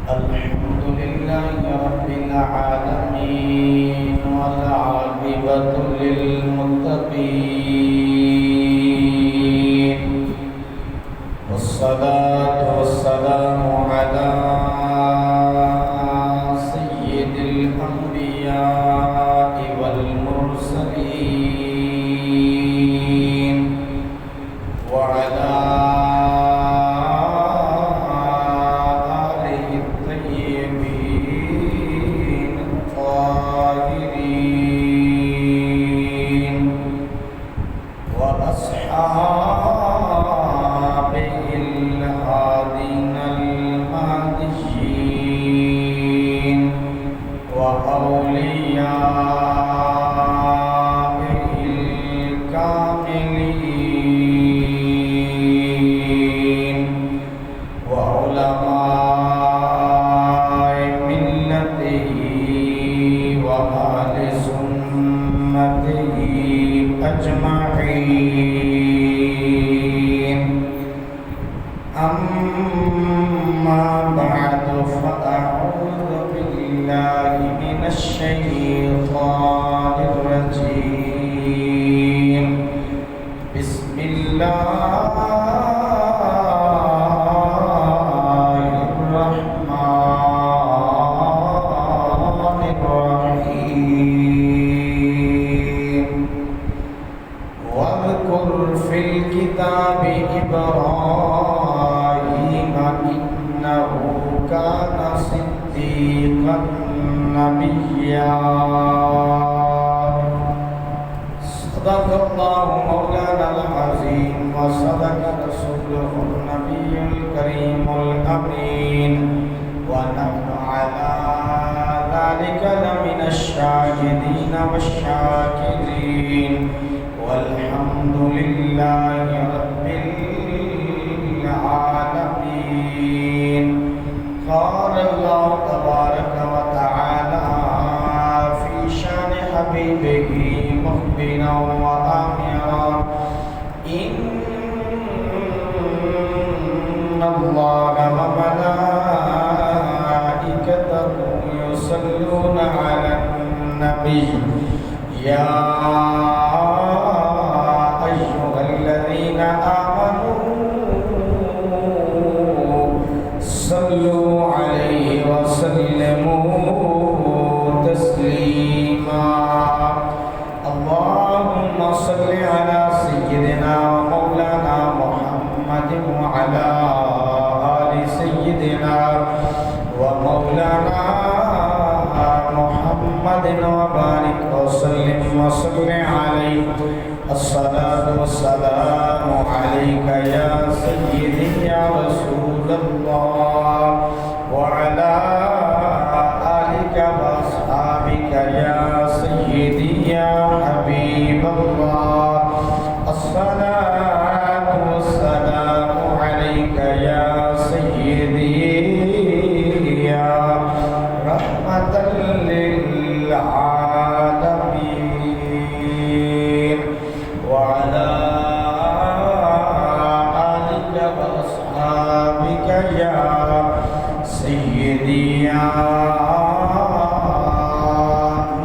الحمد لله رب العالمين والعاقبة للمتقين والصلاة والسلام على سيد الأنبياء والمرسلين وعلى آله الطيبين الطاهرين وأصحابه الهادين المهديين وأوليائه الكاملين وعلماء ملته وأهل سنته أجمعين. أما بعد فأعوذ بالله من الشيطان الرجيم. بسم الله الرحمن الرحيم. واذكر في الكتاب إبراهيم إنه كان صديقا نبيا. صدق الله مولانا العظيم وصدق رسوله النبي الكريم الأمين ونحن على ذلك لمن الشاهدين والشاكرين والحمد لله رب العالمين. قال الله تبارك وتعالى في شان حبيبه مخبرا وآمرا إن الله وملائكته يصلون على النبي يا أيها الذين آمنوا صلوا عليه وسلموا تسليما. اللهم صل على سيدنا ومولانا محمد وعلى آل سيدنا ومولانا محمد وبارك وسلم وصل عليه. الصلاة والسلام عليك يا سيدي يا رسول الله وعلى آلك وأصحابك يا سيدي يا حبيب الله. الصلاة والسلام عليك يا سيدي يا رحمة للعالمين وعلى آلك وأصحابك يا سيدي يا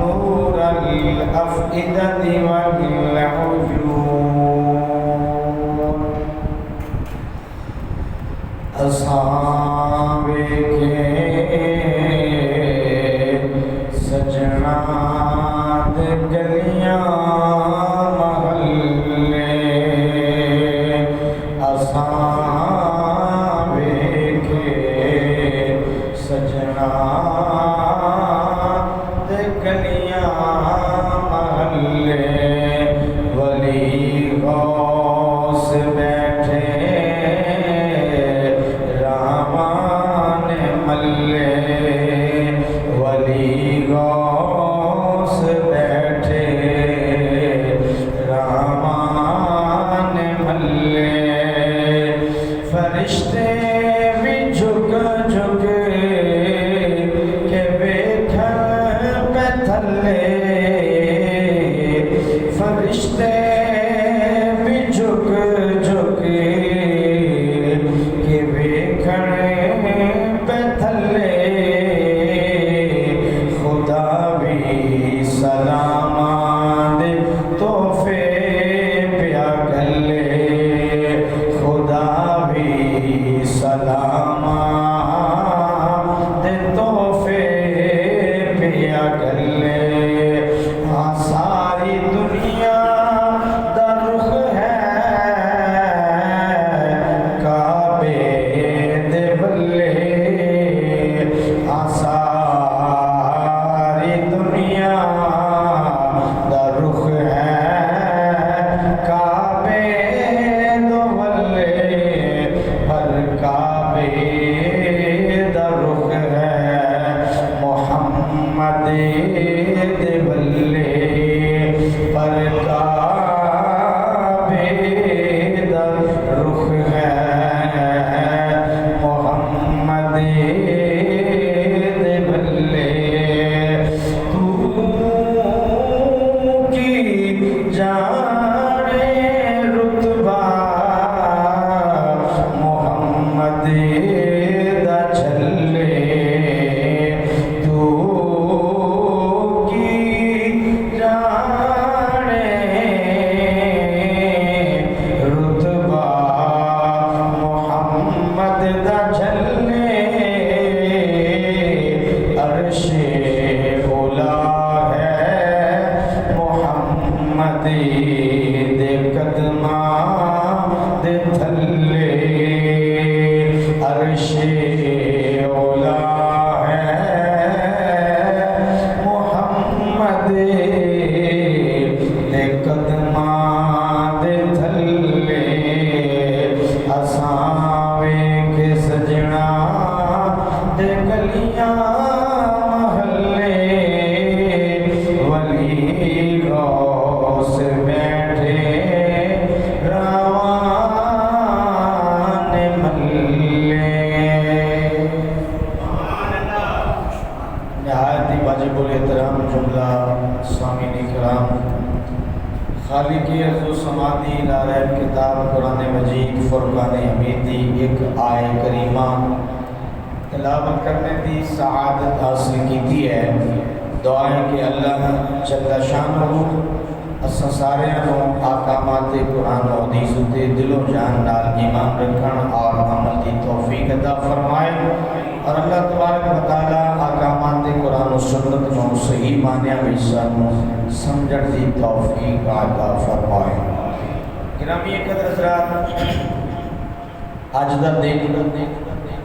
نور الأفئدة والعيون. أصحابك سجنا گلیاں محلے اصحاب کے سجنا گلیاں محلے ولی غوث بیٹھے رامان ملے ولی غوث بیٹھے رامان ملے دا رخ ہے محمد دے بلے پر کعبے دا رخ ہے محمد دے بلے تو کی جانے رتبہ محمد دا چلے تو کی جانے رتبہ محمد دا چلے عرش اولا ہے محمد دے قدماں دے تھلے عرش اولا ہے محمد دے قدماں دے تھلے اساں ویکھ سجنا دے گلیاں محلے ولی غوث بیٹھے راوان ملے نہایت ہی واجب الاحترام جملہ سامعین کرام خالق ارض و سماعی لا ریب کتاب قرآن مجید فرقان حمید ایک آیہ کریمہ تلاوت کرنے دی سعادت حاصل کی ہے دعا ہے کہ اللہ جل شانہ اساں سارے احکامات قرآن و حدیث تے دل و جان نال ایمان رکھن اور عمل دی توفیق عطا فرمائے اور اللہ تبارک و تعالی احکامات قرآن و سنت نو صحیح معنی وچ سانو سمجھن دی توفیق عطا فرمائے۔ گرامی قدر حضرات، آج دا دن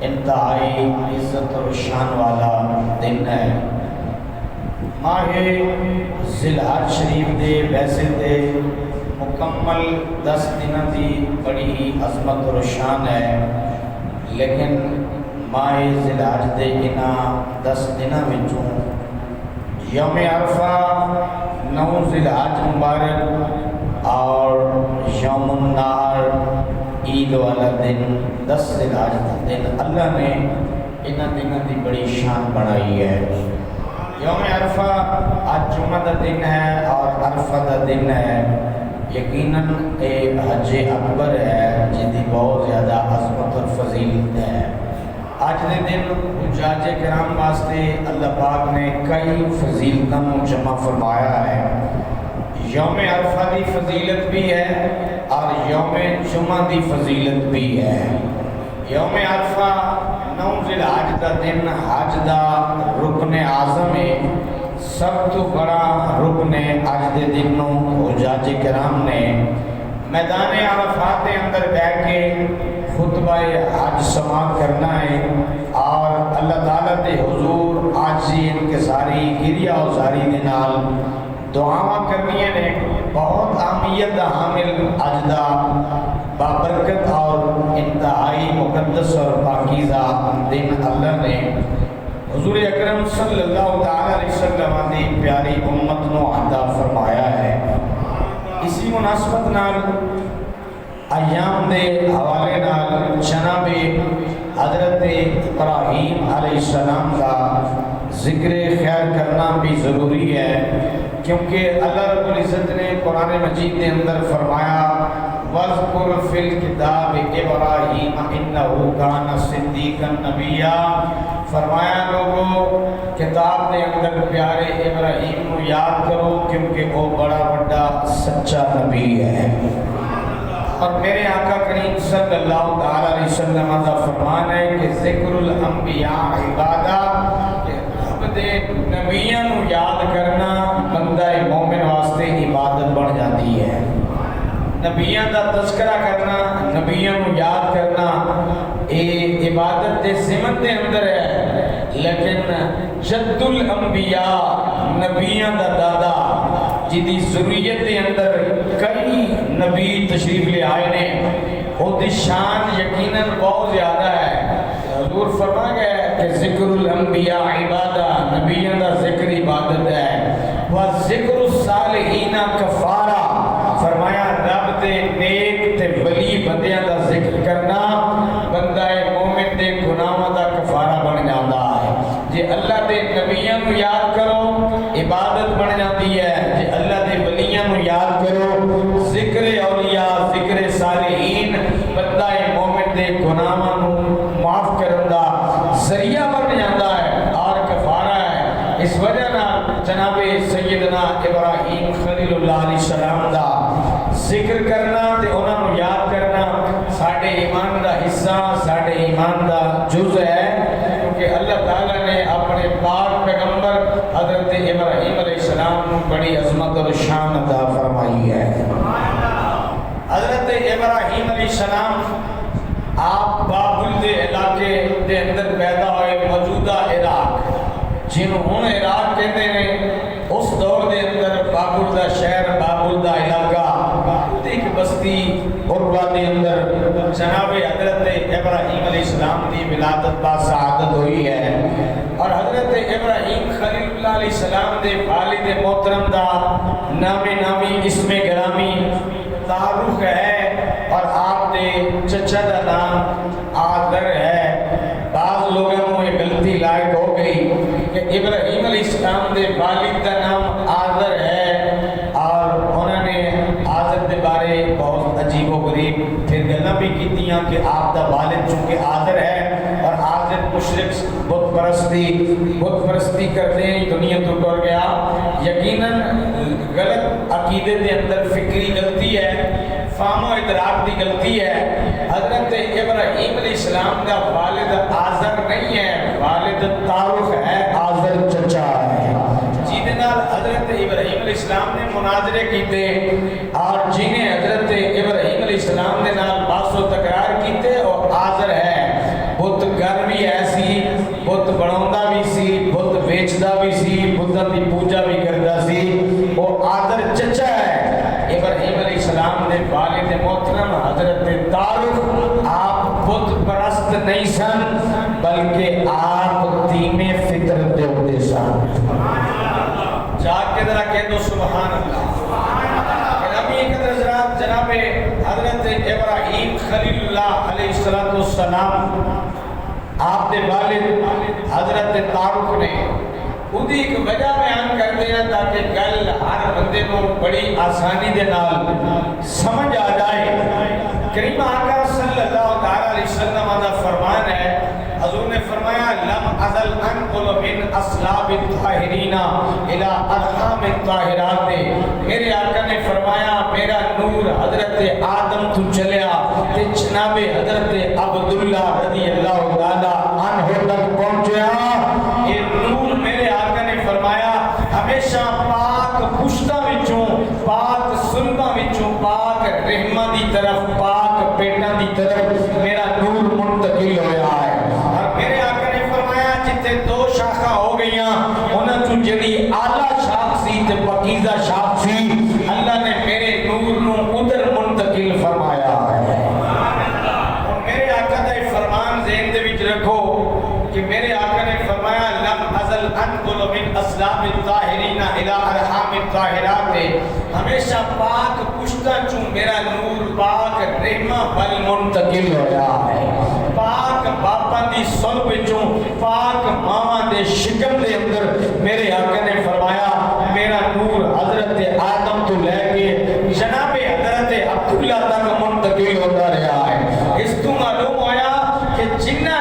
انتہائی عزت اور شان والا دن ہے۔ ماہ ذی الحج شریف دے ویسے تے مکمل 10 دنوں دی بڑی ہی عظمت اور شان ہے، لیکن ماہ ذی الحج دے انہاں 10 دنوں وچوں یوم عرفہ 9 ذی الحج مبارک اور یوم النحر عید والا دن 10 ذی الحج کا دن اللہ نے انہاں دنوں دی بڑی شان بنائی ہے۔ یوم عرفہ آج جمعہ دا دن ہے اور عرفہ دا دن ہے، یقیناً ایک حج اکبر ہے جن کی بہت زیادہ عظمت اور فضیلت ہے۔ آج دے دن حجاج کرام واسطے اللہ پاک نے کئی فضیلتوں جمع فرمایا ہے۔ یوم عرفہ دی فضیلت بھی ہے اور یوم جمعہ دی فضیلت بھی ہے۔ یوم عرفہ 9 ذی الحج دا دن حج دا رکن اعظم ہے، سب تو بڑا رکن اج دے دن نو حجاج کرام نے میدان عرفات کے اندر بیٹھ کے خطبہ حج سماعت کرنا ہے اور اللہ تعالیٰ دے حضور عاجزی انکساری گریہ اوزاری دے نال دعاواں کرنیاں نے۔ بہت اہمیت حامل اج دا بابرکت اور انتہائی مقدس اور پاکیزہ دن اللہ نے حضور اکرم صلی اللہ علیہ وسلم کی پیاری امت نو عطا فرمایا ہے۔ اسی مناسبت نال ایام دے حوالے نال جناب حضرت ابراہیم علیہ السلام کا ذکر خیر کرنا بھی ضروری ہے، کیونکہ اللہ رب العزت نے قرآن مجید کے اندر فرمایا وَاذْكُرْ فِي الْكِتَابِ إِبْرَاهِيمَ إِنَّهُ كَانَ صِدِّيقًا نَبِيًّا، فرمایا لوگوں کتاب کے اندر پیارے ابراہیم کو یاد کرو کیونکہ وہ بڑا بڑا سچا نبی ہے۔ اور میرے آقا کریم صلی اللہ علیہ وسلم کا فرمان ہے کہ ذکر الانبیاء عبادہ، کہ رب دے نبیوں کو یاد کرنا بندہ مومن واسطے عبادت بن جاتی ہے۔ نبیوں کا تذکرہ کرنا، نبیوں کو یاد کرنا یہ عبادت دے ضمن دے اندر ہے، لیکن جد الانبیاء نبیوں کا دادا جدی ضروریت دے اندر کئی نبی تشریف لے آئے نے، وہ دی شان یقیناً بہت زیادہ ہے۔ فرما گیا کہ ذکر الانبیاء عبادہ، نبیوں دا ذکر عبادت ہے، وذکر الصالحین کفارہ، فرمایا رب دے نیک تے ولی بندیاں دا ذکر کرنا بندہ مومن دے گناہاں دا کفارہ بن جاندا ہے۔ جے اللہ دے نبیوں کو یاد کرو عبادت بن جاتی ہے، جے اللہ دے ولیاں کو یاد کرو ذکر اولیاء ذکر صالحین بندہ مومن دے گناہاں نو معاف کرن دا ذریعہ بن جاتا ہے اور کفارہ ہے۔ اس وجہ نال جناب سیدنا ابراہیم خلیل اللہ علیہ السلام دا ذکر کرنا تے انہاں نو یاد کرنا ساڈے ایمان دا حصہ، ساڈے ایمان دا جز ہے، کیونکہ اللہ تعالیٰ نے اپنے پاک پیغمبر حضرت ابراہیم علیہ السلام کو بڑی عظمت اور شان عطا فرمائی ہے۔ حضرت ابراہیم علیہ السلام آپ بابل دے علاقے دے اندر پیدا ہوئے، موجودہ عراق جنہوں ہن عراق کہتے ہیں، اس دور دے اندر بابل دا شہر، بابل دا علاقہ، ایک بستی عربہ دے اندر جناب حضرت ابراہیم علیہ السلام دی ولادت با سعادت ہوئی ہے، اور حضرت ابراہیم خلیل اللہ علیہ السلام دے والد محترم دا نامی اسم گرامی تعارف ہے، اور آپ دے چچا دا نام آدر ہے۔ بعض لوگوں کو یہ غلطی لائق ہو گئی کہ ابراہیم علیہ السلام دے والد دا نام آدر ہے، اور انہوں نے آدر دے بارے بہت عجیب و غریب پھر گلاں بھی کیتیاں کہ آپ دا والد چونکہ آدر ہے اور آدر مشرک بت پرستی کرتے ہیں دنیا تو ٹر گیا، یقیناً غلط عقیدے دے اندر فکری غلطی ہے، فہم و ادراک دی غلطی ہے۔ حضرت ابراہیم علیہ السلام کا والد آزر نہیں ہے، والد تعارف ہے، آزر چچا ہے، جیدے نال حضرت ابراہیم علیہ السلام نے مناظرے کیتے اور جنہیں حضرت ابراہیم علیہ السلام نے نال باس و تکرار کیتے، اور آزر ہے بت گر بھی ایسی، بت بڑھوندا بھی سی، بت ویچدا بھی سی، بتاں دی پوجا بھی کردا سی، وہ آزر چچا ہے۔ ابراہیم علیہ السلام نے والد محترم حضرت تعارف آپ بت پرست نہیں سن، بلکہ آپ دین فطرت دے ہوتے سن۔ جا کے ذرا کہہ دو سبحان اللہ۔ نبی حضرت جناب حضرت ابراہیم خلیل اللہ علیہ السلام آپ دے والد حضرت تعارف نے خود ایک وجہ بیان کرتے ہیں تاکہ گل ہر بندے کو بڑی آسانی دے نال سمجھ آ جائے۔ کریم آقا صلی اللہ علیہ وسلم کا فرمان ہے، حضور نے فرمایا لم ازل انقل من اصلاب الطاہرین الی ارحام الطاہرات، میرے آقا نے فرمایا میرا نور حضرت آدم تو چلیا تے جناب حضرت عبداللہ رضی اللہ تعالی عنہ تک پہنچیا۔ یہ نور میرے آقا نے فرمایا ہمیشہ پاک پشتاں وچوں، پاک سلباں وچوں، پاک رحماں دی طرف، پاک پیٹاں دی طرف میرا نور منتقل ہویا ہے۔ اور میرے آقا نے فرمایا جتے دو شاخہ ہو گئیاں انہاں چوں جڑی اعلیٰ شاخ سی تے پاکیزہ شاخ سی، اللہ نے میرے نور نو ادھر منتقل فرمایا ہے۔ اور میرے آقا دا فرمان ذہن دے وچ رکھو کہ میرے آقا نے فرمایا لم ازل انقل من اصلاب الطاہرین الی ارحام الطاہرات، ہمیشہ پاک پشتاں چوں میرا نور پاک رحمہ بل منتقل ہویا ہے۔ پاک باپاں دی صلب وچوں، پاک ماواں دے شکم دے اندر میرے آقا نے فرمایا میرا نور حضرت آدم تو لے کے جناب حضرت عبداللہ تک منتقل ہوتا رہا ہے۔ اس تو معلوم ہویا کہ جنہ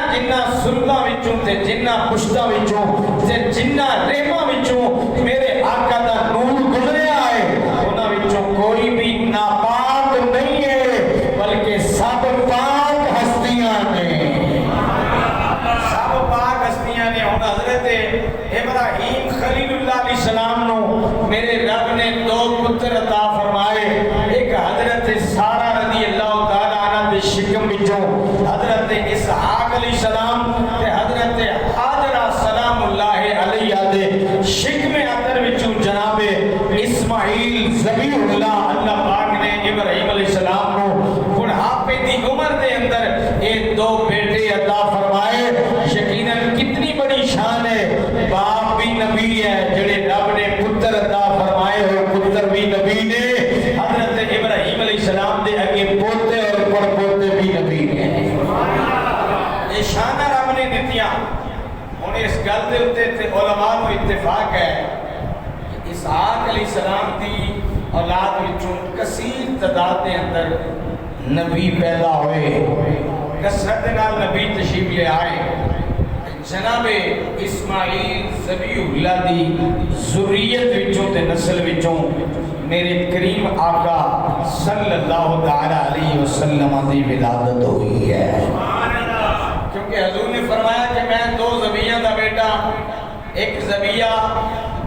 سلباں وچوں تے جنہ پشتاں وچوں تے جنہ رحماں وچوں میرے آقا دا نور گزریا ہے، انہاں وچوں کوئی بھی ناپاک نہیں ہے بلکہ سب پاک ہستیاں نے، سب پاک ہستیاں نے۔ ہن حضرت ابراہیم خلیل اللہ علیہ السلام نو میرے رب نے دو پتر عطا فرمائے، ایک حضرت سارہ رضی اللہ تعالی عنہ دے شکم وچوں حضرت اسحاق علیہ السلام تے حضرت حاجرہ سلام اللہ علیہ دے شکم اندر وچوں جناب اسماعیل ذبیح اللہ اللہ پاک نے ابراہیم علیہ السلام کو بڑھاپے دی عمر دے اندر یہ دو بیٹے عطا فرمائے۔ اس گل دے اوتے تے علماء کو اتفاق ہے کہ اسحاق علیہ السلام دی اولاد وچوں کثیر تعداد دے اندر نبی پیدا ہوئے، کثرت نال نبی تشریف لے آئے۔ جناب اسماعیل ذبیح اللہ دی ذریت وچوں تے نسل وچوں میرے کریم آقا صلی اللہ تعالی علیہ وسلم دی ولادت ہوئی ہے۔ کیونکہ حضور نے فرمایا کہ میں دو ذبیحہ دا بیٹا، ایک ذبیحہ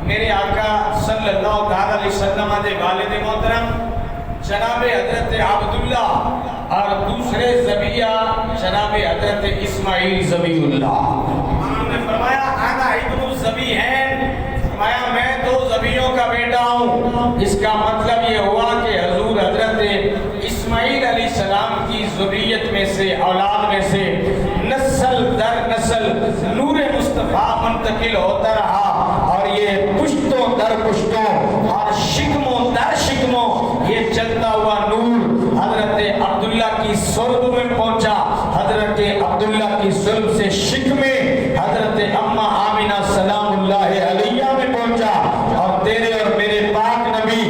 میرے آقا صلی اللہ تعالی علیہ وسلم دے والد محترم جناب حضرت عبداللہ اور دوسرے ذبیحہ جناب حضرت اسماعیل ذبیح اللہ۔ انہوں نے فرمایا انا ابن الذبیحین، فرمایا میں دو ذبیحوں کا بیٹا ہوں۔ اس کا مطلب یہ ہوا کہ حضور حضرت اسماعیل علیہ السلام کی ذریت میں سے، اولاد میں سے نسل در نسل نور مصطفیٰ منتقل ہوتا رہا، اور یہ پشتوں در پشتوں اور شکموں در شکموں یہ چلتا ہوا نور حضرت عبداللہ کی صلب میں پہنچا، حضرت عبداللہ کی صلب سے شکمے حضرت اماں آمینہ سلام اللہ علیہ میں پہنچا، اور تیرے اور میرے پاک نبی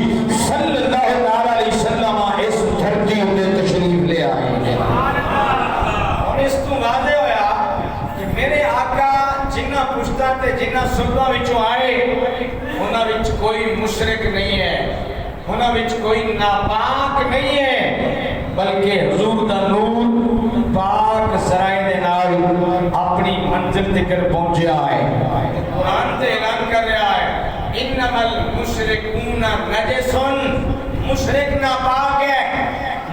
صلی اللہ علیہ وسلم اس دھرتی میں تشریف لے آئے ہیں۔ اور اس تو واضح ہویا کہ میرے آقا جنہ پشتہ تے جنہ صلبہ وچوں آئے انہاں وچ کوئی مشرک نہیں ہے، انہاں وچ کوئی ناپاک نہیں ہے، بلکہ حضور دا نور پاک ذرائع دے نال اپنی منزل تک پہنچیا ہے۔ قرآن تے اعلان کر رہا ہے انما المشرکون نجس، مشرک ناپاک ہے،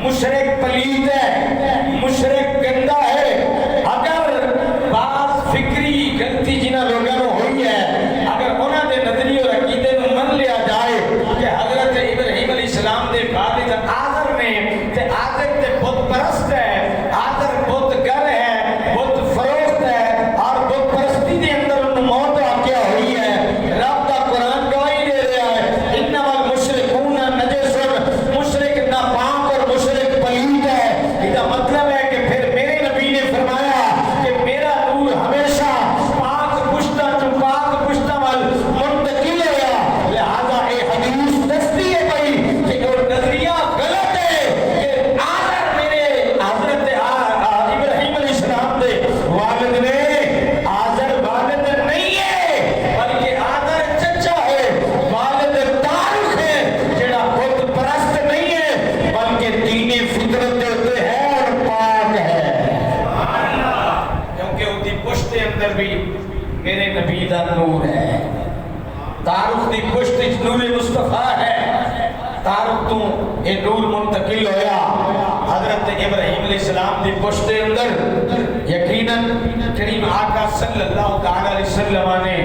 مشرک پلید ہے، مشرک گندا ہے۔ اگر بعض فکری غلطی جنہ لوگوں نے ہوئی ہے، اگر انہوں نے نظریے اور عقیدے میں من لیا جائے کہ حضرت ابراہیم علیہ السلام دے والد آذر نے تے آذر تے بت پرست ہے، آذر بت گر ہے، بت فروخت ہے، اور بت پرستی دے اندر ان موت واقع ہوئی ہے۔ رب دا قرآن گواہی دے رہا ہے انما المشرکون نجس، مشرک ناپاک اور مشرک پلید ہے۔ اس کا مطلب ہے کہ پھر میرے نبی نے فرمایا کہ میرا نور ہمیشہ پاک پشتہ جو پاک پشتہ وال منتقل ہوا، لہذا اے حدیث دستی ہے بھائی کہ وہ نظریہ غلط ہے کہ آذر میرے حضرت ابراہیم علیہ السلام دے والد نے، آذر والد نہیں ہے بلکہ آذر چچا ہے، والد تارخ ہے جڑا بت پرست نہیں ہے بلکہ دین فطرت دے ہوتے ہے اور پاک ہے، کیونکہ ان کی پشت اندر بھی میرے نبی دا نور ہے۔ تارخ دی پشت نور مصطفیٰ ہے، تارخ تو یہ نور منتقل ہویا حضرت ابراہیم علیہ السلام دی پشت اندر۔ یقیناً کریم آقا صلی اللہ تعالی علیہ وسلم نے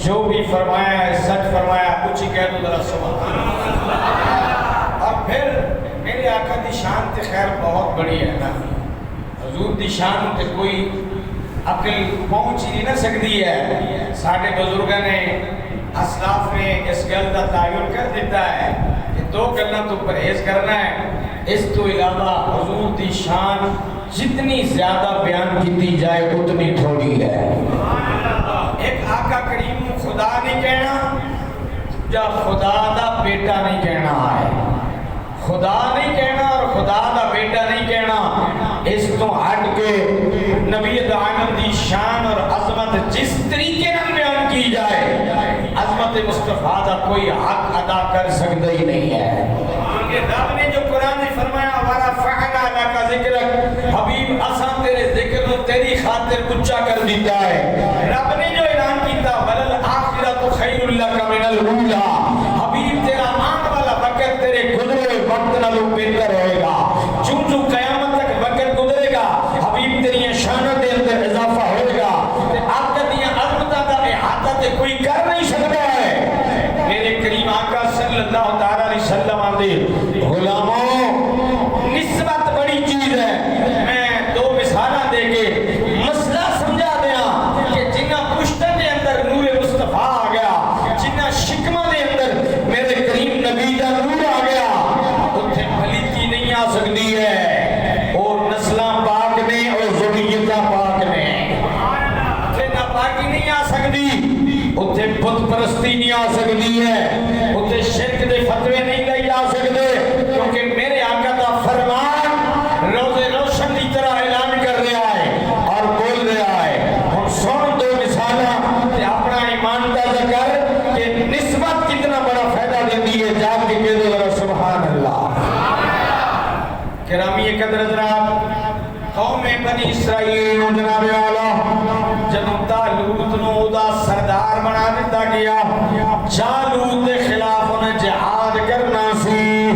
جو بھی فرمایا ہے سچ فرمایا، کچھ ہی کہہ دو ذرا سبحان اللہ۔ اور پھر میرے آقا دی شان تے خیر بہت بڑی ہے نا، حضور دی شان تے کوئی عقل پہنچ ہی نہ سکتی ہے۔ ساڑھے بزرگاں نے اسلاف نے اس گل کا تعین کر دیتا ہے کہ دو گلاں تو پرہیز کرنا ہے، اس تو علاوہ حضور دی شان جتنی زیادہ بیان کی جائے اتنی تھوڑی ہے۔ ایک آقا کریم خدا نہیں کہنا، یا خدا دا بیٹا نہیں کہنا ہے، خدا نہیں کہنا اور خدا دا بیٹا نہیں کہنا، اس تو ہٹ کے نبی دعائم دی شان اور عظمت جس طریقے نال بیان کی جائے عظمت مصطفیٰ دا کوئی حق ادا کر سکتا ہی نہیں ہے۔ رب نے جو قرآن میں فرمایا وَرَفَعْنَا لَكَ ذِكْرَكَ، حبیب اساں تیرے ذکر کو تیری خاطر اونچا کر دیتا ہے۔ رب نے جو اعلان کیتا وَلَلْآخِرَةُ خَيْرٌ لَكَ مِنَ الْأُولَىٰ، حبیب تیرا آن والا وقت تیرے گزرے وقت نالوں بہتر ہوئے گا، چون جو قیامت تک وقت گزرے گا حبیب تیری شانوں دے اندر اضافہ ہوئے گا، آقا دیا عظمتہ دا احاطہ تے کوئی کر نہیں سکتا ہے۔ میرے کریم آقا صلی اللہ تعالی علیہ وسلم دے غلاموں نسبت بڑی چیز ہے۔ میں دو مثالہ دے کے مسئلہ سمجھا دیا کہ جنہ پشتہ دے اندر نور مصطفیٰ آ گیا، جنہ شکمہ دے اندر میرے کریم نبی دا نور آ گیا، اتھے پلیتی نہیں آ سکتی ہے، اور نسلہ پاک نے اور ذریتہ پاک نے، اتھے نہ پاکی نہیں آ اتنے بت پرستی نہیں آ سکتی ہے، اتنے شرک دے فتوے نہیں لے جا سکتے، کیونکہ میرے آقا کا فرمان روز روشن کی طرح اعلان کر رہا ہے اور بول رہا ہے۔ ہم سن دو مثالاں تے اپنا ایمان تازہ کر کہ نسبت کتنا بڑا فائدہ دیتی ہے، جا کے کہہ دو سبحان اللہ۔ گرامی قدر حضرات، قوم بنی اسرائیل جناب والا جنوں طالوت نو دا سردار بنا دیتا گیا، جالوت دے خلاف انہیں جہاد کرنا سی۔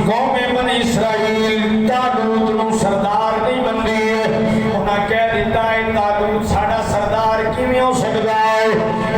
قوم بنی اسرائیل طالوت نو سردار نہیں بن گئی، انہیں کہہ دیتا ہے طالوت ساڑا سردار کیویں ہو سکتا ہے؟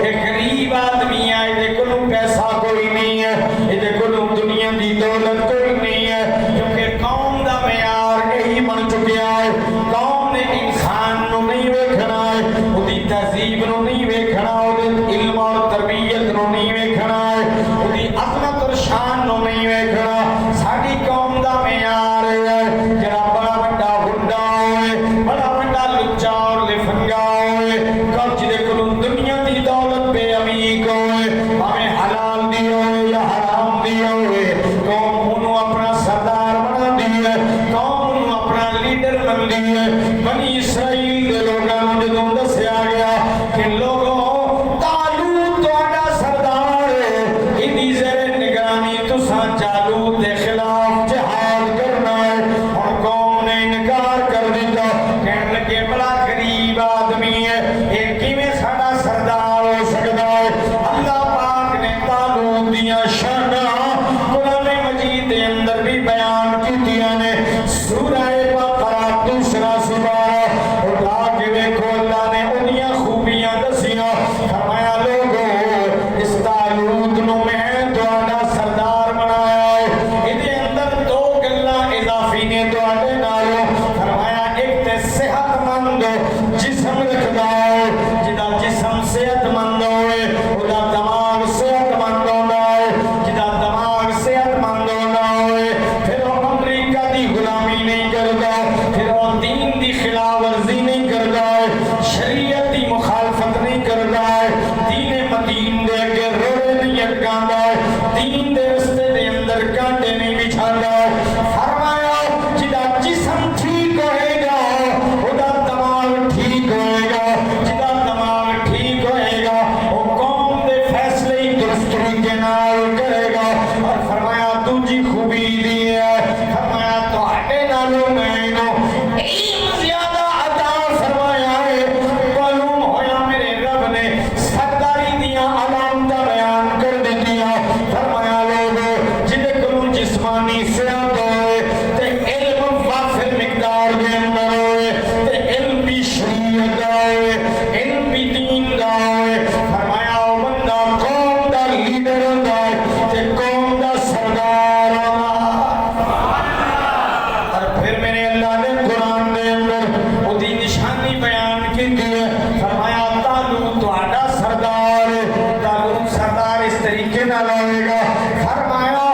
ایک غریب آدمی ہے، یہ کلو پیسہ کوئی نہیں ہے، یہ کلو دنیا دی دولت کوئی نہیں ہے، کیونکہ قوم دا معیار یہی بن چکیا ہے۔ قوم نے انسان نو نہیں ویکھنا ہے، اودی تہذیب نو نہیں ویکھنا، اودی علم اور تربیت نو نہیں ویکھنا ہے، اودی عظمت اور شان نو نہیں ویکھنا۔ ساڈی قوم دا معیار ہے جڑا بڑا بڑا ہنڈا ہوئے، بڑا بڑا لچا اور لفنگا ہوئے، کم جدے کلو دنیا دی دولت بے عمیق ہوئے، ہمیں حلال دی ہوئے یا حرام دی ہوئے، قوم انہوں اپنا سردار بنا دیئے، قوم انہوں اپنا لیڈر بن دیئے۔ بنی اسرائیل دے لوگاں جدوں دسیا گیا کہ لوگوں طالوت تہاڈا سردار ہے، ایدی زیر نگرانی تساں جالوت دے خلاف جہاد کرنا ہے۔ اور قوم نے انکار کر دیتا، کہنے لگے بڑا غریب آدمی ہے، یہ کیویں ساڈا سردار ہو سکتا ہے؟ اللہ پاک نے طالوت دیاں شاناں قرآن مجید دے اندر بھی بیان کیتیاں نے۔ سورہ بقرہ دوسرا سپارہ اٹھا کے دیکھو، اللہ نے انہیاں خوبیاں دسیاں، فرمایا لوگو اس طالوت نو میں تہاڈا سردار بنایا ہے، ایدے اندر دو گلاں اضافی نے تہاڈے نالوں، فرمایا ایک تے صحت مند جسم رکھدا ہے، جدا جسم صحت مند ہوئے ادا دماغ صحت مند ہونا ہے، جدا دماغ صحت مند ہونا ہوئے پھر وہ امریکہ دی غلامی نہیں کرتا، پھر وہ دین دی خلاف ورزی نہیں کرتا ہے، شریعت دی مخالفت نہیں کرتا ہے، دین مدین دے کے روڑے نہیں اٹکاندا ہے، دین دے رستے دے اندر کانٹے نہیں بچھاندا ہے۔ فرمایا جدا جسم ٹھیک ہوئے گا ادا دماغ ٹھیک ہوئے گا، جدا دماغ ٹھیک ہوئے گا وہ قوم دے فیصلے ہی درست طریقے نال کرے گا۔ اور فرمایا دوجی خوبی دی ہے، فرمایا تہاڈے نالوں مینوں علم زیادہ عطا فرمایا ہے، معلوم ہویا میرے رب نے سرداری دیاں علامتاں بیان کر دتیاں۔ فرمایا لوگو جدے کولوں جسمانی صحت ہوئے تے علم وافر مقدار دے اندر ہوئے تے علم بھی شریعت دا ہوئے، علم بھی دین دا ہوئے، فرمایا او بندہ قوم دا لیڈر ہوندا ہے تے قوم دا سردار ہوندا۔ اور پھر میرے اللہ نے قرآن دے اندر او دی نشانی بیان کی ہے، فرمایا طالوت تہاڈا سردار ہے، طالوت سردار اس طریقے نال ہوئے گا، فرمایا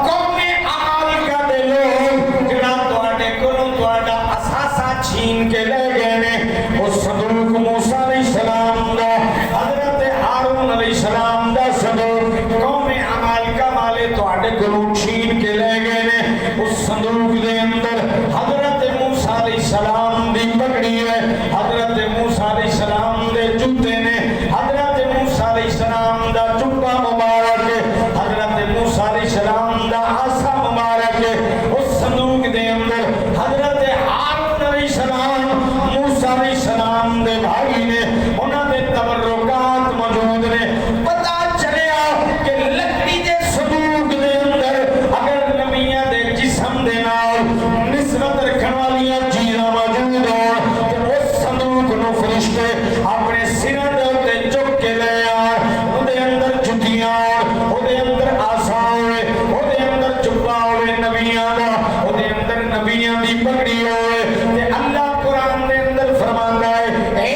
قوم عمالقہ دے لوگ جڑا تہاڈے کولوں تہاڈا اثاثہ چھین کے لے گئے نے، وہ صندوق موسیٰ علیہ السلام دا، حضرت ہارون علیہ السلام دا صندوق قوم عمالقہ والے تہاڈے کولوں چھین کے لے گئے نے۔ اس صندوق دے اندر حضرت موسیٰ علیہ السلام دی پگڑی ہے، حضرت موسیٰ علیہ السلام دے جوتے نے، حضرت موسیٰ علیہ السلام دا جبہ مبارک ہے، حضرت موسیٰ علیہ السلام دا عصا مبارک ہے۔ اس صندوق دے اندر حضرت ہارون علیہ السلام موسیٰ علیہ السلام دے بھائی نے، انہاں دے تبرکات موجود نے۔ پتہ چلیا کہ لکڑی دے صندوق دے اندر اگر نبیاں دے جسم دے نال نسبت رکھن والیاں چیزاں موجود ہون تو اس صندوق نو فرشتے اپنے سراں دے اوتے چک کے لے آن، او دے اندر جتیاں ہون، او دے اندر عصا ہوئے، او دے اندر جبہ ہوئے نبیاں دا، او دے اندر نبیاں دی پگڑی ہوئے تے اللہ قرآن دے اندر فرماندا ہے اے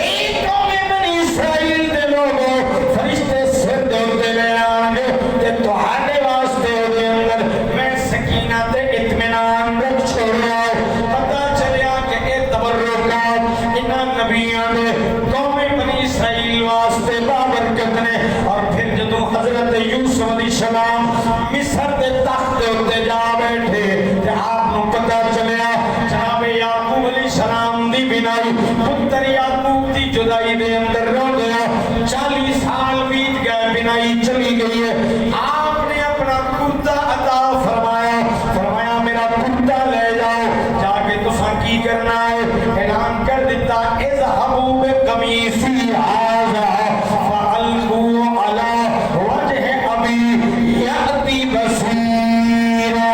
قوم بنی اسرائیل دے لوگوں فرشتے سر دے اوتے لے آن گے تے تہاڈے واسطے او دے اندر میں سکینہ تے اطمینان رکھ چھوڑیا ہے۔ پتہ چلیا کہ اے تبرکات انہاں نبیاں نے قوم بنی اسرائیل واسطے بابرکت نے نے اور پھر جدوں حضرت یوسف علیہ السلام مصر دے تخت دے اوتے جا بیٹھے تے آپ نو پتہ چلیا جناب یعقوب علیہ السلام دی بنائی پتر یعقوب دی جدائی دے اندر رو گیا 40 سال بیت گئے بنائی چلی گئی ہے آپ نے اپنا کرتا عطا فرمایا میرا کرتا لے جاؤ جا کے تساں کی کرنا ہے اعلان کر دیتا اذهبوا بقمیصی ھذا فالقوا علی وجہ ابی یأتی بصیرا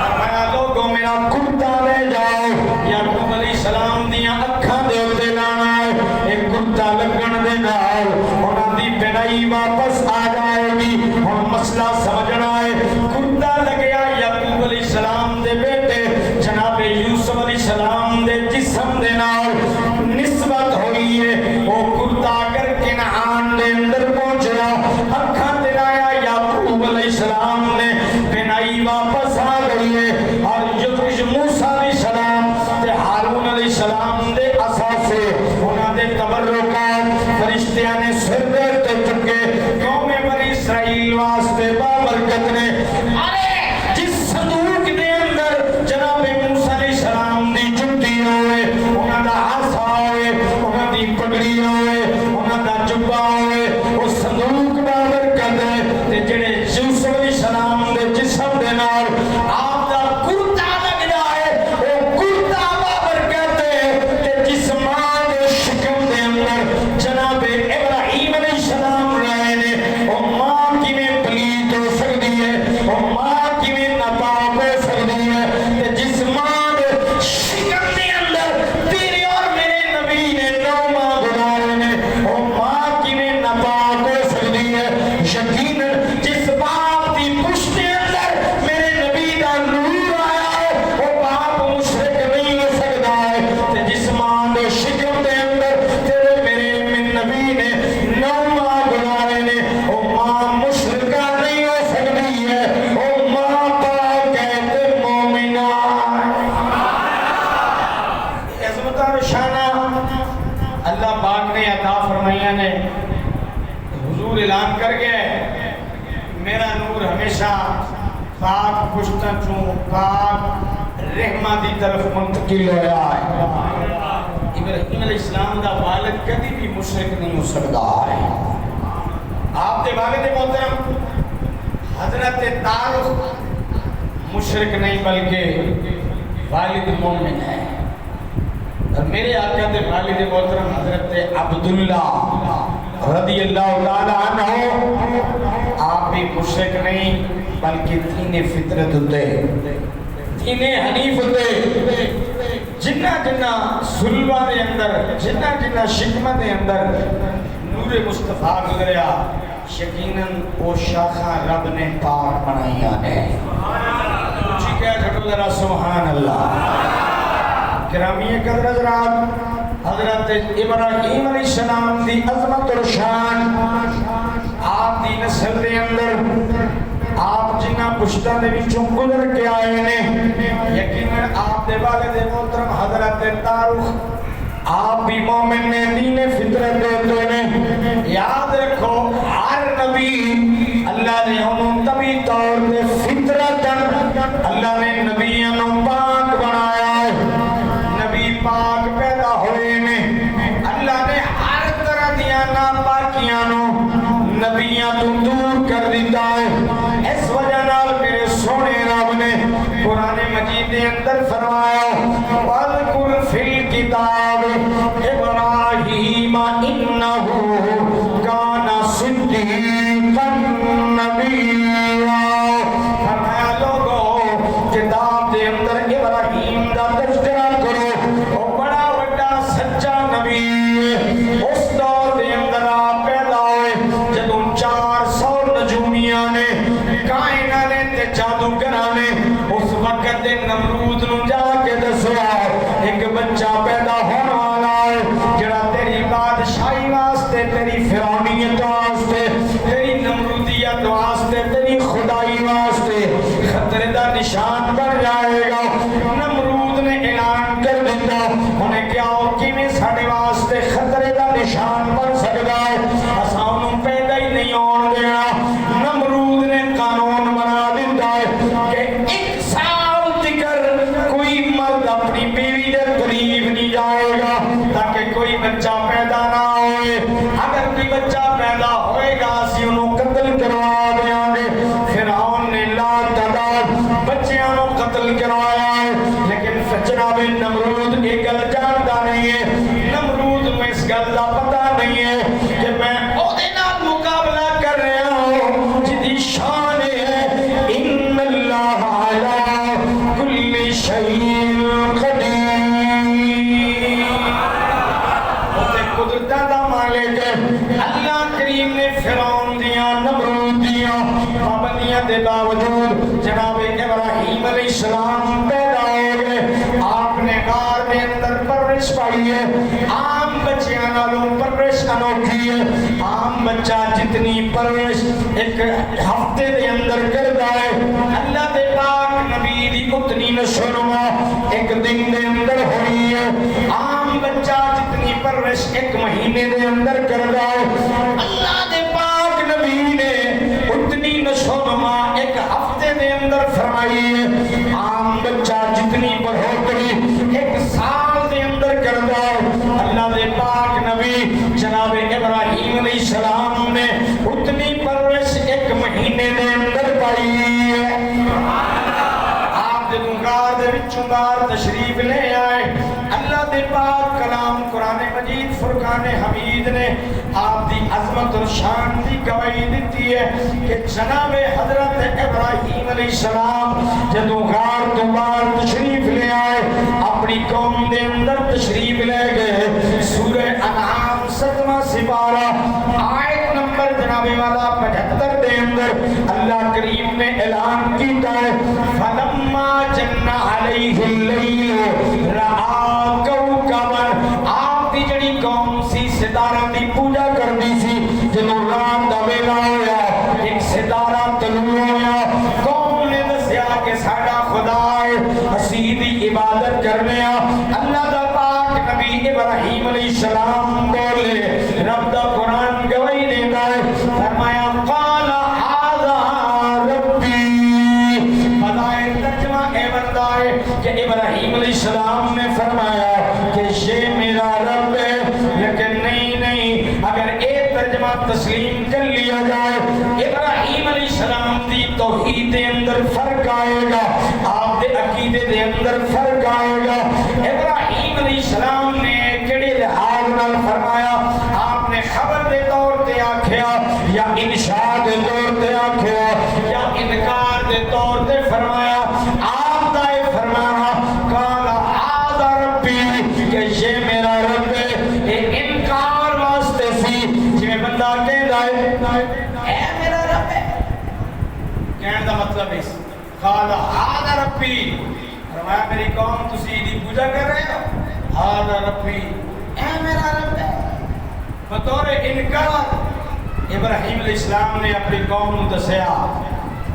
فرمایا لوگوں میرا کرتا لے جاؤ یعقوب علیہ السلام دیاں اکھاں دے اوتے لانا ہے ایک کرتا لگن دے نال انہاں دی بنائی واپس آ جائے گی ہن مسئلہ سمجھنا ہے کرتا لگیا یعقوب علیہ السلام دے بیٹے جناب یوسف علیہ السلام دے جسم دے نال نسبت ہوئی ہے وہ کرتا کر کنعان دے اندر پہنچیا اکھاں تے لایا یعقوب علیہ السلام نے بنائی واپس آ گئی ہے اور جو کچھ موسیٰ علیہ السلام تے ہارون علیہ السلام دے اساسے انہاں دے تبرکات فرشتیاں نے سر دے تے چکے قوم بنی اسرائیل واسطے بابرکت نے ارے جس صندوق دے اندر جناب موسیٰ علیہ السلام دی جُتی ہوئے انہاں دا عصا ہوئے انہاں دی پگڑی ہوئے انہاں دا جبہ ہوئے وہ صندوق بابرکت ہے تے جڑے یوسف علیہ السلام دے جسم دے نال آپ دا کرتا لگ جائے وہ کرتا بابرکت ہے تے جسمان دے شکم دے اندر جناب ابراہیم علیہ السلام رہے نے وہ ماں کی میں پلیت ہو سکتی ہے وہ ماں کی میں ناپاک ہو سکتی ہے تے جسمان دے شکم دے اندر تیرے اور میرے نبی نے 9 ماہ گزارے نے وہ ماں کی میں ناپاک ہو سکتی ہے یقیناً جس باپ دی پشت دے اندر میرے نبی دا نور آیا ہے وہ باپ مشرک نہیں ہو سکتا ہے تے جسمان دے شکم دے اندر تیرے میرے نبی نے 9 ماہ گزارے نے وہ ماں مشرکہ نہیں ہو سکتی ہے وہ ماں پاک کہتے مومنہ عظمت اور شانہ اللہ پاک نے عطا فرمائیاں نے حضور اعلان کر گئے میرا نور ہمیشہ پاک پشتہ چوں پاک رحمہ دی طرف منتقل ہویا ہے ابراہیم علیہ السلام دا والد کدی بھی مشرک نہیں ہو سکتا ہے آپ دے والد محترم حضرت طارق مشرک نہیں بلکہ والد مومن ہے اور میرے آقا دے والد محترم حضرت عبداللہ رضی اللہ تعالیٰ عنہ آپ بھی مشرک نہیں بلکہ دین فطرت ہوتے دین حنیف ہوتے جنہ سلوہ دے اندر جنہ شکمہ دے اندر نور مصطفیٰ گزریا یقیناً وہ شاخہ رب نے پاک بنائیاں نے اچھی کہہ چھٹو ذرا سبحان اللہ کرامی قدر حضرات حضرت ابراہیم علیہ السلام دی عظمت اور شان آپ دی نسل دے اندر آپ جنہ پشتہ دے وچوں گزر کے آئے نے یقیناً آپ دے والد محترم حضرت طارق آپ بھی مومن نے دین فطرت دیتے نے یاد رکھو ہر نبی اللہ نے انہوں طبی طور پہ فطرتاً اللہ نے نبیوں پاک بنایا ہے نبی پاک پیدا ہوئے نے اللہ نے ہر طرح دیا ناپاکیاں نبیاں تو دور کر دیتا ہے اس وجہ نال میرے سونے رب نے قرآن مجید کے اندر فرمایا وَاذْكُرْ فِي الْكِتَابِ إِبْرَاهِيمَ إِنَّهُ كَانَ صِدِّيقًا نَبِيًّا فرمایا لوگو کتاب دے اندر ابراہیم دا تذکرہ کرو وہ بڑا بڑا سچا نبی اس دور دے اندر آپ پیدا ہوئے جدوں 400 نجومیاں نے کائنہ نے تے جادوگراں نے اس وقت دے نمرود نو جا کے دسیا ایک بچہ پیدا ہونے والا ہے جڑا تیری بادشاہی واسطے تیری فرعونیت واسطے تیری نمرودیت واسطے تیری خدائی واسطے خطرے دا نشان بن جائے گا نمرود نے اعلان کر دیتا انہیں کیا ہو کہ میں ساڑے واسطے خطرے دا نشان بن سکے سکتا ہے اساں انہوں پیدا ہی نہیں ہون دینا نمرود نے قانون بنا دیتا ہے کہ 1 سال تک کوئی مرد اپنی بیوی دے قریب نہیں جائے گا تاکہ کوئی بچہ پیدا نہ ہوئے اگر کوئی بچہ پیدا ہوئے گا اسی انہوں قتل کروا دیا گے فرعون نے لا تعداد بچیاں نو قتل کروایا ہے لیکن جناب نمرود ایک گل جانتا نہیں ہے نمرود میں اس گل کا پتہ نہیں ہے کہ میں عہدے نال مقابلہ کر رہا ہوں جدی شان ہے ان اللہ علی کل شیء قدیر وہ قدرت دا مالک ہے اللہ کریم نے فرعون دیا نمرود دیا پابندیاں دے باوجود جناب ابراہیم علیہ السلام پیدا ہو گئے آپ نے غار کے اندر پرورش پائی ہے عام بچیاں نالوں پرورش انوکھی ہے عام بچہ جتنی پرورش ایک ہفتے دے اندر کرتا ہے اللہ دے پاک نبی دی اتنی نشونما ایک دن دے اندر ہوئی ہے عام بچہ جتنی پرورش ایک مہینے دے اندر کرتا ہے اللہ دے پاک نبی نے اتنی نشونما ایک ہفتے دے اندر فرمائی ہے عام بچہ جتنی بڑھوتری 1 سال دے اندر کرتا ہے اللہ دے پاک نبی جناب ابراہیم علیہ السلام نے اتنی پرورش 1 مہینے دے اندر پائی ہے آپ دے دنگار دے وچوں بار تشریف لے آئے اللہ دے پاک کلام قرآن مجید فرقان حمید نے آپ دی عظمت اور شان دی گواہی دیتی ہے کہ جناب حضرت ابراہیم علیہ السلام جدو غار تو بار تشریف لے آئے اپنی قوم دے اندر تشریف لے گئے سورہ انعام 7واں سپارہ آیت نمبر جناب والا 75 دے اندر اللہ کریم نے اعلان کیتا ہے فلما جن علیہ اللیل رآ کوکبن آپ دی جڑی قوم سی ستارہ دی پوجا کرنی سی جنو رات دا ویلا ہویا ایک ستارہ طلوع ہویا قوم نے دسیا کہ ساڈا خدا ہے اسی دی عبادت کرنے اللہ دا پاک نبی ابراہیم علیہ السلام بولے رب دا قرآن گواہی دیتا ہے فرمایا قال ھذا ربی بدائے ترجمہ اے بندہ ہے کہ ابراہیم علیہ السلام نے فرمایا کہ یہ میرا رب ہے لیکن نہیں اگر ایک ترجمہ تسلیم کر لیا جائے ابراہیم علیہ السلام دی توحید دے اندر فرق آئے گا آپ دے عقیدے دے اندر فرق آئے گا ابراہیم علیہ السلام نے کیڑے لحاظ نال فرمایا آپ نے خبر دے طور تے آکھیا یا انشاء دے طور تے آکھیا یا انکار دے طور تے فرمایا آپ دا فرمایا قال ھذا ربی کہ یہ میرا رب ہے یہ انکار واسطے سی جویں بندہ کہندا ہے اے میرا رب ہے کہنے دا مطلب ہے قال ھذا ربی فرمایا میری قوم تسی دی پوجا کر رہے ہو ھذا ربی اے میرا رب ہے بطور انکار ابراہیم علیہ السلام نے اپنی قوم کو دسیا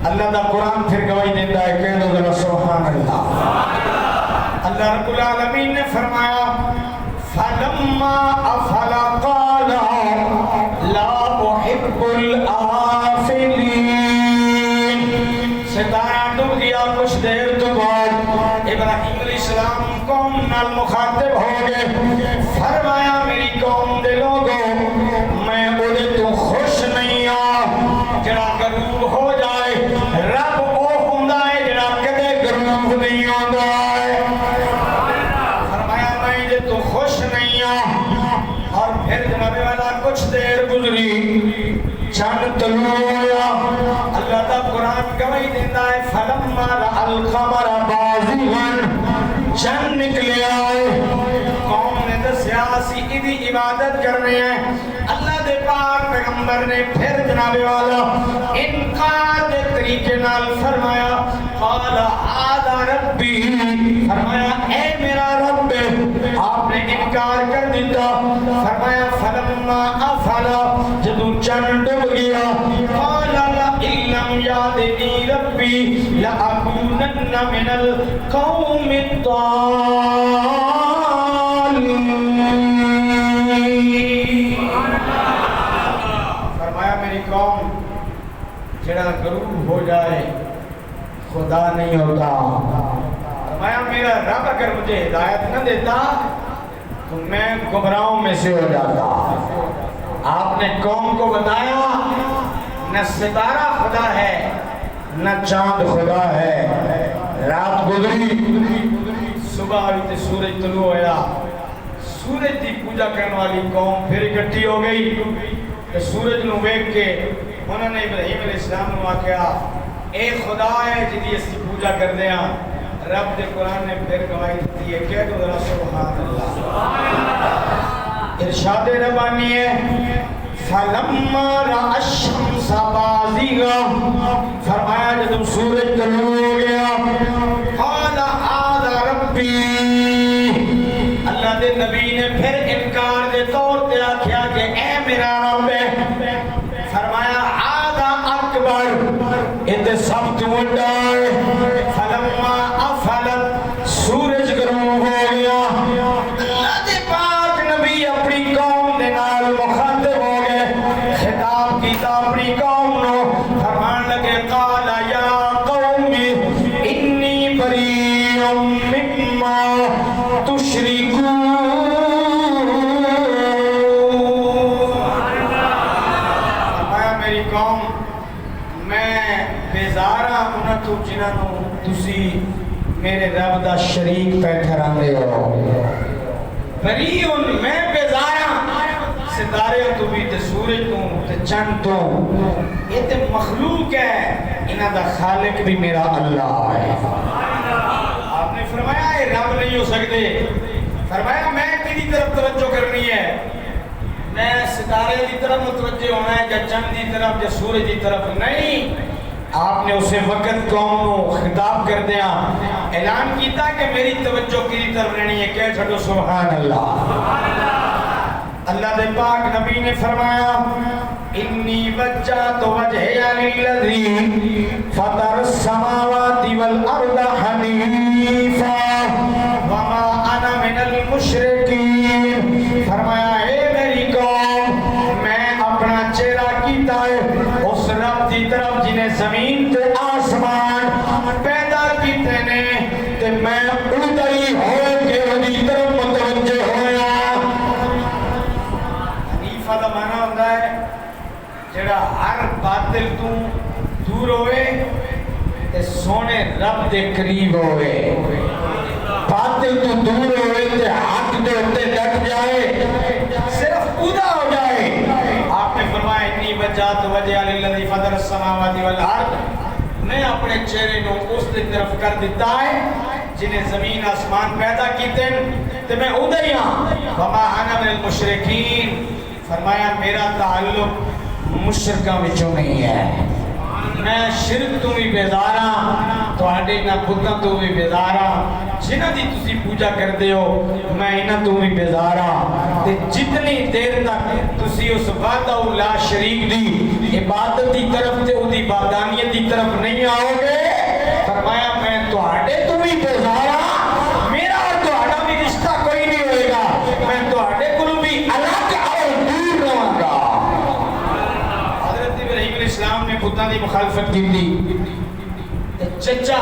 اللہ دا قرآن پھر گواہی دیتا ہے کہنے ذرا سبحان اللہ اللہ رب العالمین نے فرمایا فلما افل قال لا احب الآفلین ستارہ ڈوب گیا کچھ دیر تو بعد ابراہیم علیہ السلام قوم نال مخاطب ہو گئے فرمایا میری قوم دے لوگوں میں بولے تو خوش نہیں جڑا غروب ہو جائے رب او ہوندا ہے جڑا کدے غروب نہیں ہوندا ہے فرمایا میں جے تو خوش نہیں اور پھر جناب والا کچھ دیر گزری چاند طلوع ہوا اللہ دا قرآن گواہی دیتا ہے فلما رأى القمر بازغا چاند نکلے آئے قوم نے دسیا سی ایدی عبادت کرنے ہیں اللہ دے پاک پیغمبر نے پھر جناب والا انکار دے طریقے نال فرمایا قال ھذا ربی فرمایا اے میرا رب آپ نے انکار کر دیتا فرمایا فلما افل جدو چاند ڈوب گیا قال لئن لم یهدنی ربی لأکونن من القوم الضالین خدا نہیں ہوتا. فرمایا میرا رب اگر مجھے ہدایت نہ دیتا تو میں گمراہوں میں سے ہو جاتا. آپ نے قوم کو بتایا نہ ستارہ خدا ہے نہ چاند خدا ہے. رات گزری صبح ہوئی تے سورج طلوع ہوا. سورج کی پوجا کرنے والی قوم پھر اکٹھی ہو گئی تے سورج نو ویکھ کے انہوں نے ابراہیم علیہ السلام نو آکھیا اے خدا ہے جدی اسی پوجا کردے ہاں. رب دے قرآن نے پھر گواہی دی ہے کہ ذرا سبحان اللہ. ارشاد ربانی ہے فلما رأى الشمس بازغة فرمایا جب سورج طلوع ہو گیا قال هذا ربی. اللہ دے نبی نے پھر انکار دے طور تے آکھیا کہ اے میرا رب ہے. فرمایا هذا اکبر اتے سب تو بڑا ہے. فلما افلت سورج غروب ہو گیا. اللہ دے پاک نبی اپنی قوم دے نال مخاطب ہو گئے. خطاب کیتا اپنی قوم نو فرمان لگے قال یا قوم انی بریء مما تشرکون. فرمایا میری قوم میں بیزارا انہاں تو جنہاں نو تسی میرے رب دا شریک پہ ٹھہراندے ہو. بریئن میں بیزارا ستارے تو بھی تے سورج تو تے چند تو یہ تے مخلوق ہے انہاں دا خالق بھی میرا اللہ ہے. آپ نے فرمایا یہ رب نہیں ہو سکتے. فرمایا میں کدی طرف توجہ کرنی ہے میں ستارے دی طرف متوجہ ہونا ہے یا چند دی طرف یا سورج دی طرف نہیں. آپ نے اسے وقت قوم نو خطاب کر دیا اعلان کیتا کہ میری توجہ کی طرف رہنی ہے. کہہ چھڑو سبحان اللہ. اللہ دے پاک نبی نے فرمایا انی وجہت وجہی للذی فطر السماوات والارض حنیفا وما انا من المشرکین. فرمایا اے میری قوم میں اپنا چہرہ کیتا ہے اس رب دی طرف جنہیں زمین تے آسمان پیدا کیتے نے تے میں ادھری ہو کے وہی طرف متوجہ ہویا. حنیفہ دا معنی ہوتا ہے جڑا ہر باطل تو دور ہوئے تے سونے رب دے قریب ہوئے. باطل تو دور ہوئے تے حق دے اتے ڈٹ جائے صرف ادا ہو جائے. آپ نے فرمایا انی وجہت وجہ للذی فطر السماوات والارض میں اپنے چہرے نو اس دی طرف کر دیتا ہے جنہیں زمین آسمان پیدا کیتے تے میں ادھر ہی ہاں. وما انا من المشرکین. فرمایا میرا تعلق مشرکاں وچوں نہیں ہے. میں شرک تو بھی بیزار ہاں تواڈے نہ بتاں تو بھی بیزار ہاں. جنہاں دی تسی پوجا کردے ہو میں انہاں تو بھی بیزار ہاں. تے جتنی دیر تک تسی اس وحدہ لا شریک دی عبادت دی طرف تے اودی بادانیت دی طرف نہیں آؤ گے فرمایا میں تواڈے تو بھی بیزار ہاں. میرا اور تواڈا بھی رشتہ کوئی نہیں ہوئے گا. میں تواڈے کولوں بھی الگ اور دور رہاں گا. حضرت ابراہیم علیہ السلام نے بتاں دی مخالفت کی تھی. چچا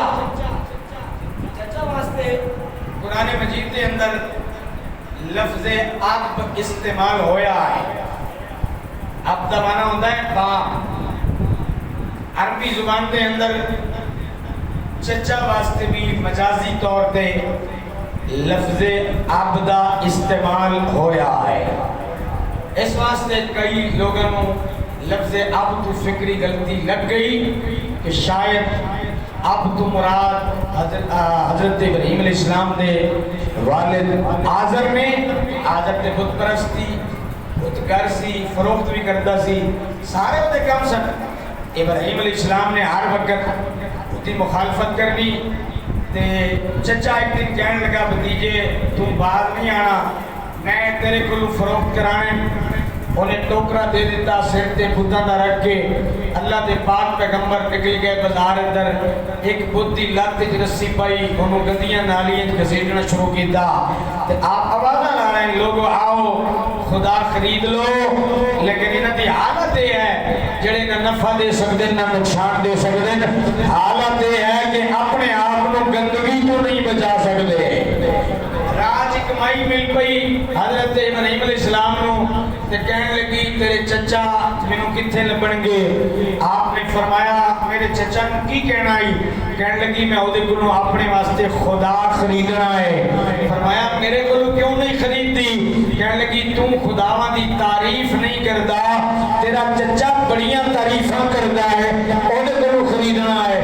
واسطے قرآن مجید کے اندر لفظ اب استعمال ہویا ہے. اب دا معنی ہوتا ہے باپ. عربی زبان کے اندر چچا واسطے بھی مجازی طور پہ لفظ اب دا استعمال ہویا ہے. اس واسطے کئی لوگوں کو لفظ اب تو فکری غلطی لگ گئی کہ شاید اب تو مراد حضرت ابراہیم علیہ السلام دے والد آزر نے آزر تے بت پرستی بت گر سی فروخت بھی کرتا سی سارے ہوتے کم سن. ابراہیم علیہ السلام نے ہر وقت اتی مخالفت کرنی تے چچا ایک دن کہنے لگا بھتیجے تم باہر نہیں آنا میں تیرے کو فروخت کرانے. انہیں ٹوکرا دے دیتا سر تے بتاں دا رکھ کے. اللہ دے پاک پیغمبر نکل گئے بازار اندر ایک بت دی لت وچ رسی پئی انہوں گندیاں نالیاں گھسیٹنا شروع کیتا تے آپ آوازاں لا رہے ہیں لوگو آؤ خدا خرید لو. لیکن انہاں دی حالت یہ ہے جڑے نہ نفع دے سکتے نہ نقصان دے سکتے. حالت یہ ہے کہ اپنے آپ کو گندگی تو نہیں بچا سکتے. راج ایک مائی مل پئی حضرت ابراہیم علیہ السلام نو تے کہنے لگی تیرے چچا مینوں کتھے لبن گے. آپ نے فرمایا میرے چچا نو کی کہنا ہے؟ کہنے لگی میں اودے کولوں اپنے واسطے خدا خریدنا ہے. فرمایا میرے کولوں کیوں نہیں خریدتی؟ کہنے لگی تو خداواں دی تعریف نہیں کردا، تیرا چچا بڑیاں تعریفاں کردا ہے، اودے کولوں خریدنا ہے.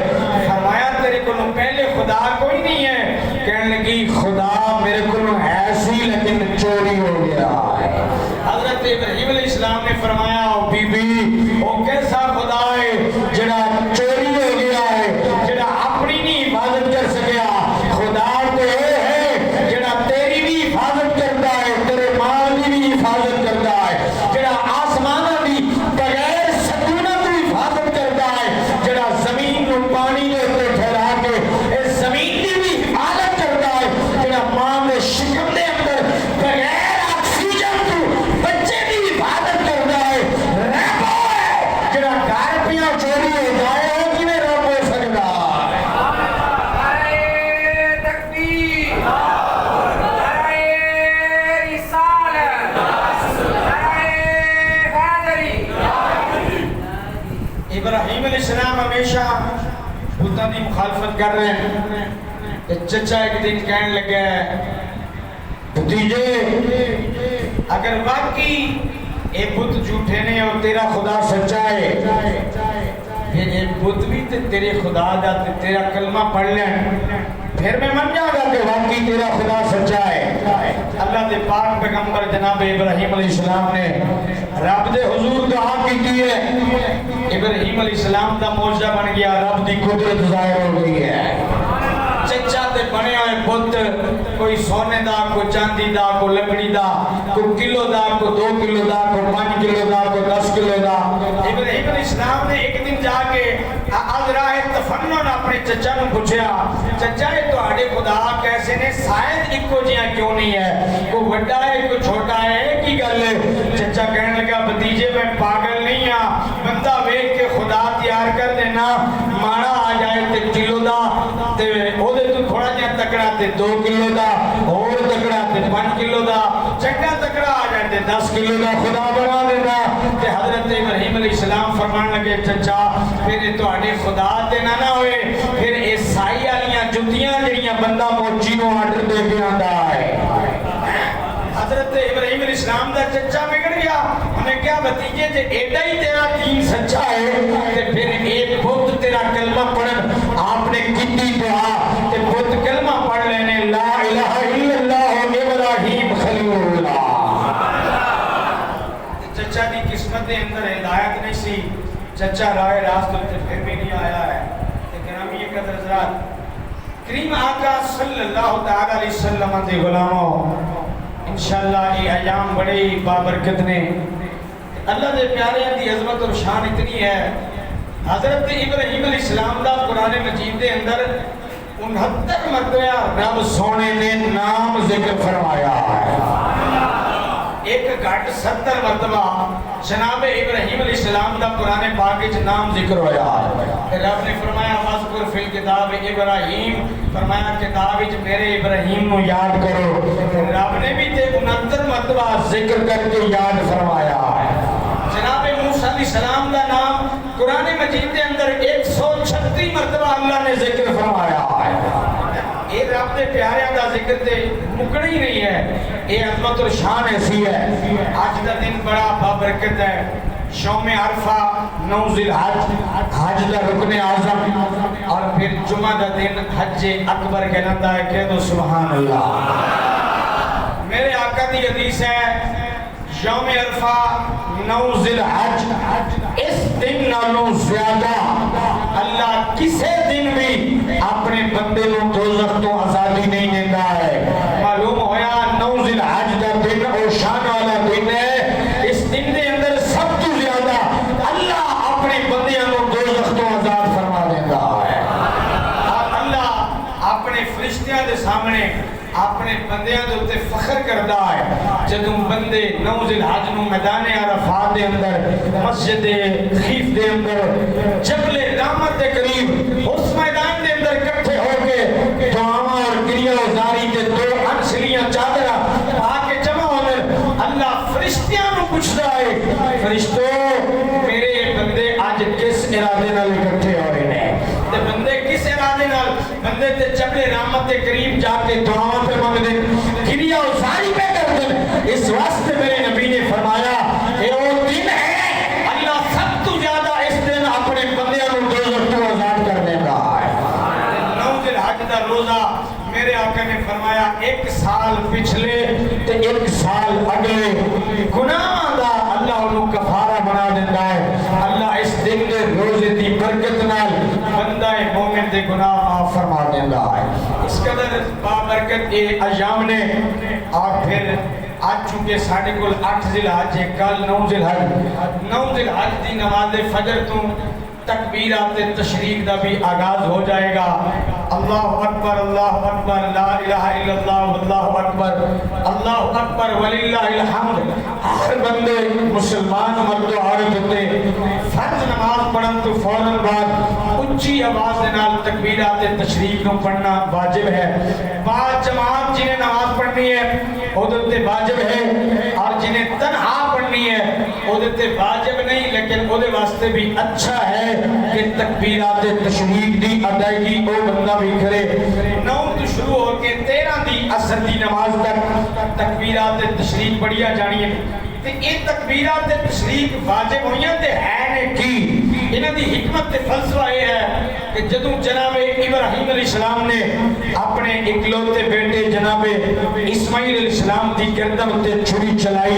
فرمایا تیرے کولوں پہلے خدا کوئی نہیں ہے؟ کہنے لگی خدا میرے کولوں ہے سی لیکن چوری ہو گیا ہے. حضرت ابراہیم علیہ السلام نے فرمایا او بی بی او کیسا خدا ہے جڑا چوری ہو گیا ہے، جڑا اپنی نہیں حفاظت کر سکیا؟ خدا تو یہ ہے جڑا تیری بھی حفاظت کرتا ہے، تیرے مال کی بھی حفاظت کرتا ہے، جڑا آسمانہ بھی بغیر سکونہ کی حفاظت کرتا ہے، جڑا زمین کو پانی دے کے ٹھہرا کے اس زمین کی بھی حفاظت کرتا ہے، جڑا ماں میں شکم دے اندر بغیر آکسیجن تو بچے کی حفاظت کرتا ہے. رہبو ہے جڑا گھر پیاں چوری ہو جائے وہ کیویں رب ہو سکتا ہے؟ نعرہ تکبیر، نعرہ رسالت، نعرہ حیدری. ابراہیم علیہ السلام ہمیشہ بتوں کی مخالفت کر رہے ہیں. چچا ایک دن کہنے لگا بھتیجے اگر واقعی یہ بت جھوٹے نے اور تیرا خدا سچا ہے پھر یہ بت بھی تیرے خدا دا تیرا کلمہ پڑھ لیں پھر میں من جاؤں گا کہ واقعی تیرا خدا سچا ہے. اللہ دے پاک پیغمبر جناب ابراہیم علیہ السلام نے رب دے حضور دعا کی ہے. ابراہیم علیہ السلام دا معجزہ بن گیا، رب دی قدرت ظاہر ہو گئی ہے. چچا تے بنے ہوئے بت کوئی سونے دا، کوئی چاندی دا، کوئی لکڑی دا، کوئی کلو دا، کوئی 2 کلو دا، کوئی 5 کلو دا، کوئی 10 کلو دا. ابراہیم علیہ السلام نے ایک دن جا کے ازراہ تفنن اپنے چچا نو پوچھیا چچا یہ تہاڈے خدا کیسے نے شاید اکو جیاں کیوں نہیں ہے؟ کوئی بڑا ہے کوئی چھوٹا ہے کی گل ہے؟ چچا کہنے لگا بھتیجے میں پاگل نہیں ہاں، بندہ ویکھ کے خدا تیار کر دینا، ماڑا آ جائے تے کلو دا تے اودے تو تھوڑا جہا تکڑا تے 2 کلو دا، اور تکڑا تے 5 کلو دا، چنگا تکڑا آ جائے تے 10 کلو دا خدا بنا دینا. تے حضرت ابراہیم علیہ السلام فرمان لگے چچا پھر یہ تہاڈے خدا تے نہ ہوئے پھر عیسائی والیاں جتیاں جڑیاں بندہ موچی نو آرڈر دے کے آندا ہے. حضرت ابراہیم علیہ السلام دا چچا بگڑ گیا. انہیں کیا بھتیجے جے ایڈا ہی تیرا دین سچا ہے تے پھر ایک بت تیرا کلمہ پڑھن آپ نے کتنی دعا تے بت کلمہ پڑھ لینے لا الہ الا اللہ ابراہیم خلیل اللہ. چچا دی قسمت دے اندر ہدایت نہیں سی، چچا راہ راست تے پھر بھی نہیں آیا ہے. گرامی قدر حضرات کریم آقا صلی اللہ تعالی علیہ وسلم دے غلاموں انشاءاللہ یہ ایام بڑے بابرکت نے. اللہ دے پیاریاں دی عظمت اور شان اتنی ہے. حضرت ابراہیم علیہ السلام دا قرآن مجید دے اندر 69 مرتبہ رب سونے نے نام ذکر فرمایا ہے. ایک گھٹ 70 مرتبہ جناب ابراہیم علیہ السلام دا قرآن پاک وچ نام ذکر ہویا ہے. رب نے فرمایا واذکر فی الکتاب ابراہیم، فرمایا کتاب وچ میرے ابراہیم نو یاد کرو. رب نے بھی تے 69 مرتبہ ذکر کر کے یاد فرمایا ہے. جناب موسیٰ علیہ السلام دا نام قرآن مجید دے اندر 136 مرتبہ اللہ نے ذکر فرمایا ہے. یہ رب دے پیاریاں دا ذکر تے مکنا ہی نہیں ہے. یہ عظمت اور شان ایسی ہے. آج دا دن بڑا بابرکت ہے. یوم عرفہ 9 ذی الحج حج دا رکن اعظم اور پھر جمعہ دا دن حج اکبر کہلاتا ہے. کہہ دو سبحان اللہ. میرے آقا دی حدیث ہے یوم عرفہ 9 ذی الحج اس دن نالوں زیادہ اللہ کسے دن بھی اپنے بندے نو دوزخ تو آزادی نہیں دیتا ہے. معلوم ہویا 9 ذی الحج دا دن اور شان والا دن ہے. اس دن دے اندر سب تو زیادہ اللہ اپنے بندیاں نو دوزخ تو آزاد فرما دیتا ہے. اور اللہ اپنے فرشتیاں دے سامنے اپنے بندیاں دے اوتے فخر کردا ہے. جدوں بندے 9 ذی الحج نو میدان عرفات دے اندر مسجد خیف دے اندر جبل رحمت دے قریب اس میدان دے اندر اکٹھے ہو کے دعاواں اور کریا زاری دے 2 انسلیاں چادر آ کے جمع ہونے اللہ فرشتیاں نو پوچھدا ہے فرشتو میرے بندے اج کس ارادے نال اکٹھے ہوئے نے تے بندے کس ارادے نال بندے تے جبل رحمت دے قریب جا کے دعاواں پہ منگدے کریا زاری پہ کردے اس واسطے میرے نبی نے فرمایا اے وہ دن ہے اللہ سب تو زیادہ اس دن اپنے بندیاں نو دوزخ تو آزاد کر دے گا 9 ذی الحج دا روزہ میرے آقا نے فرمایا 1 سال پچھلے تے 1 سال اگلے گناہ دا اللہ انہوں کفارہ بنا دیتا ہے اللہ اس دن دے روزے دی برکت نال بندہ مومن دے گناہ معاف فرما دیتا ہے اس قدر بابرکت یہ ایام نے اور پھر آج چونکہ ساڑھے کل 8 ذی الحج ہے کل 9 ذی الحج دی نماز فجر تو تکبیرات تشریق دا بھی آغاز ہو جائے گا اللہ اکبر لا الہ الا اللہ واللہ اکبر وللہ الحمد ہر بندے مسلمان مرد و عورت ہوتے فرض نماز پڑھن تو فوراً بعد اچھی آواز دے نال تکبیرات تشریق نو پڑھنا واجب ہے بعد جماعت جنہیں نماز پڑھنی ہے عدت واجب ہے اور جنہیں تنہا پڑھنی ہے عدت واجب نہیں لیکن عدت واسطے بھی اچھا ہے کہ تکبیرات تشریق دی ادائیگی او بندہ بھی کرے 9 تو شروع ہو کے 13 دی عصر دی نماز تک تکبیرات تشریق پڑھیا جانی ہے تے یہ تکبیرات تشریق واجب ہوئیاں تے ہے نے کی انہاں دی حکمت تے فلسفہ یہ ہے کہ جدوں جناب ابراہیم علیہ السلام نے اپنے اکلوتے بیٹے جناب اسماعیل علیہ السلام دی گردن تے چھری چلائی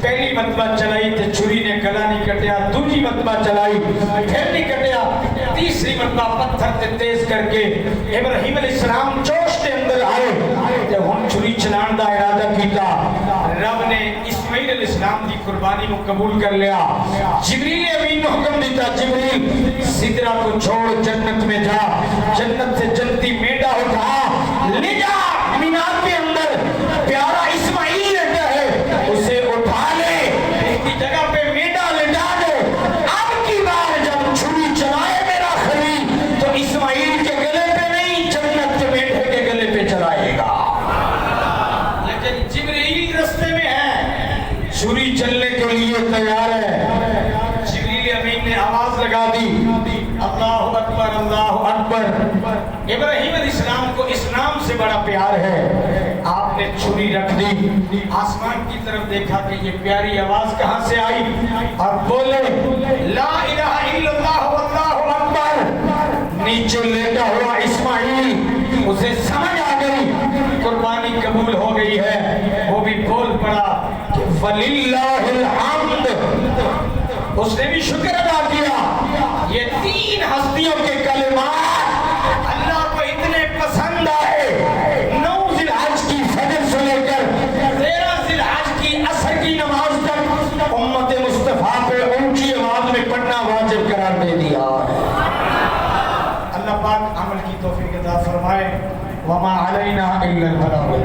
پہلی مرتبہ چلائی تے چھری نے گلا نہیں کٹیا دوسری مرتبہ چلائی پھر نہیں کٹیا تیسری مرتبہ پتھر تے تیز کر کے ابراہیم علیہ السلام جوش کے اندر آئے تے ہن چھری چلان دا ارادہ کیتا رب نے اسماعیل علیہ السلام دی قربانی کو قبول کر لیا جبریل امین نے حکم دیتا جبریل سدرہ کو چھوڑ جنت میں جا جنت سے جنتی میڈا اٹھا لے جا مینار کے اندر پیارا اسماعیل لیٹا ہے اسے اٹھا لے اس کی جگہ پہ میڈا لٹا دے اب کی بار جب چھری چلائے میرا خلیل تو اسماعیل کے گلے پہ نہیں جنت کے بیٹے کے گلے پہ چلائے گا لیکن جبریل رستے میں ہے چھری چلنے کے لیے تیار ہے جبریل امین نے آواز لگا دی اللہ اکبر ابراہیم علیہ السلام کو اس نام سے بڑا پیار ہے آپ نے چھری رکھ دی آسمان کی طرف دیکھا کہ یہ پیاری آواز کہاں سے آئی اور بولے لا الہ الا اللہ واللہ اکبر نیچے لیٹا ہوا اسماعیل اسے سمجھ آ گئی قربانی قبول ہو گئی ہے وہ بھی بول پڑا کہ وَلِلَّهِ الْحَمْدِ اس نے بھی شکر ادا کیا یہ 3 ہستیوں کے کلمات اللہ کو اتنے پسند آئے 9 ذی الحج کی فجر سے لے کر 13 ذی الحج کی عصر کی نماز تک امت مصطفیٰ پہ اونچی آواز میں پڑھنا واجب قرار دے دیا اللہ پاک عمل کی توفیق عطا فرمائے وما علینا الا البلاغ